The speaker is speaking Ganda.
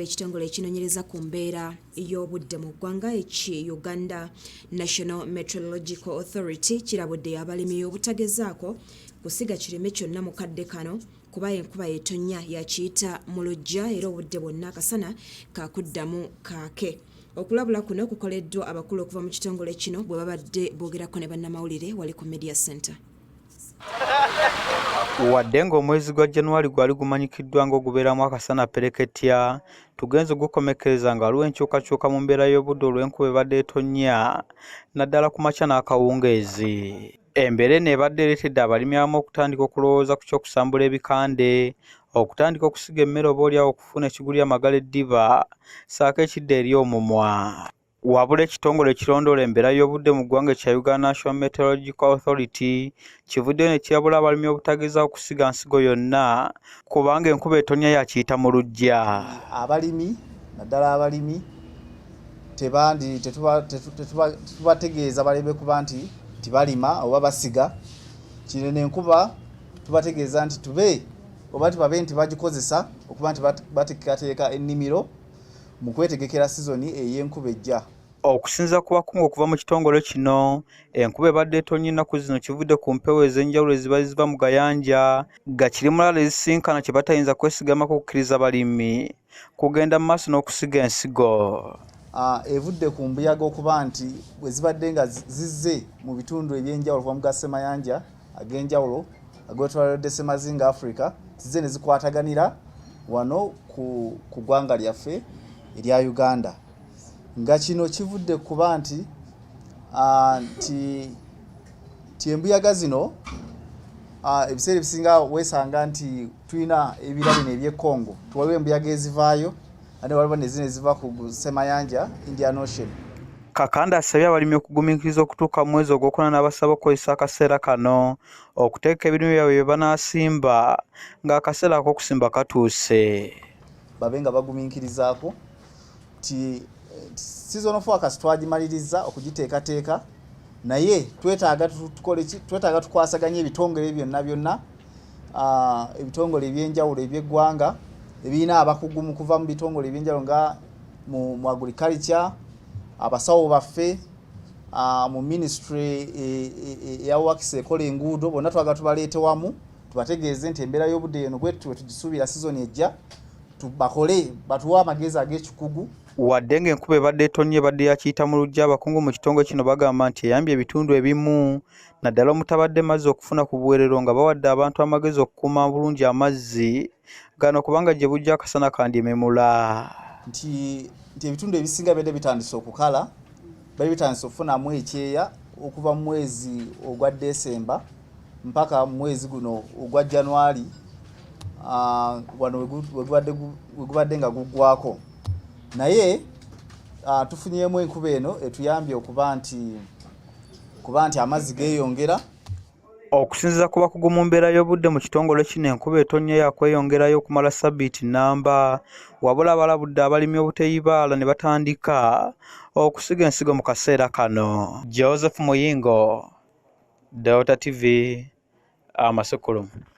Ekitongole ekinoonyereza ku mbeera y'obudde mu ggwanga Uganda National Meteorological Authority kirabudde abalimi obutagezaako kusiga kirime kyonna mu kadde kano kuba enkuba etonnya yakiyita mu luggya era obudde bwonna akasana kaakuddamu kaake. Okulabula kuno kukoleddwa abakulu okuva mu kitongole kino bwe babadde boogerako ne bannamawulire wali ku Media Center. Wadde ng'omwezi gwa January gwali gumanyikiddwa ng'ogubeeramu akasana pereketya, tugenze okugukomekereza nga waliwo enkyukakyuka mu mbeera y'obudde olw'enkuba ebadde etonnya naddala ku makya n'akawungeezi. Embeera eno ebadde ereetedde abalimi abamu okutandika okulowooza ku ky'okusambula ebikande, okutandika okusiga emmere obaolyawo okufuna ekigulira amagala eddiba, ssaako ekidde eri omumwa. Wabula ekitongole ekirondoola embeera y'obudde mu ggwanga ekya Uganda National Meteorological Authority kivuddeyo ne kirabula abalimi obutagezaako kusiga nsigo yonna kubanga enkuba etonnya yakiyita mu luggya. Abalimi naddala abalimi tetubategeeza baleme kuba nti tibalima oba basiga. Kino n'enkuba tubategeeza nti babe nti bagikozesa okuba nti bateekateeka ennimiro mu kwetegekera sizoni ey'enkuba ejja. Okusinziira ku bakungu okuva mu kitongole kino, enkuba ebadde etonnya ennaku zino kivudde ku mpewo ez'enjawulo eziba ziva mu gayanja ga Kirimulala ezisinkana kye batayinza kwesigamako okukkiriza balimi kugenda mu maaso n'okusiga ensigo. Evudde ku mbuyaga okuba nti bwe zibadde nga zizze mu bitundu eby'enjawulo kuva mu gasemayanja ag'enjawulo ag'otwalidde Ssemazinga Africa, zizze ne zikwataganira wano ku ggwanga lyaffe erya Uganda. Nga kino kivudde kuba nti embuyaga zino ebiseera ebisinga weesanga nti tulina ebira bino eby'ekkongo, tuwaliwo embuyaga ezivaayo ate waliwo ne zino eziva ku Semayanja Indian Ocean. Kakanda asabye abalimi okugumiikiriza okutuuka mu mwezi ogwokuna n'abasaba okukozesa akaseera kano okuteeka ebirime byabwe bye banaasimba ng'akaseera ak'okusimba katuuse. Babe nga bagumiikirizaako ti season forecast twagimaliriza okugiteekateeka, naye twetaaga tukwasaganya ebitongole byonna ebitongole eby'enjawulo eby'eggwanga ebirina abakugu mu kuva mu bitongole eby'enjawulo nga mu agriculture, abasawo baffe mu ministry eyawakisa ekola enguudo, bonna twaga tubaleete wamu tubategeeze nti embeera y'obudde eno bwe tugisuubira season ejja, bakole batuwe amagezi ag'ekikugu. Wadde ng'enkuba ebadde etonnya ebadde yakiyita mu luggya, abakungu mu kitongole kino bagamba nti eyambye ebitundu ebimu naddala omutabadde mazzi okufuna ku buweerero nga bawadde abantu amagezi okukuuma bulungi amazzi gano kubanga gye bujja akasana kandyememula. Nti ebitundu ebisinga bidde bitandise okukala, bali bitandise okufunamu ekyeya okuva mu mwezi ogwa Desemba mpaka mu mwezi guno ogwa January wano wegubadde nga guggwako. Naye tufunyeemu enkuba eno etuyambye okuba nti amazzi geeyongera. Okusinziira ku bakugu mu mbeera y'obudde mu kitongole kino, enkuba etonnya yakweyongerayo okumala ssabbiiti nnamba, wabula abalabudde abalimi obuteeyibaala ne batandika okusiga ensigo mu kaseera kano. Joseph Muyingo, Delta TV, Amasukulumu.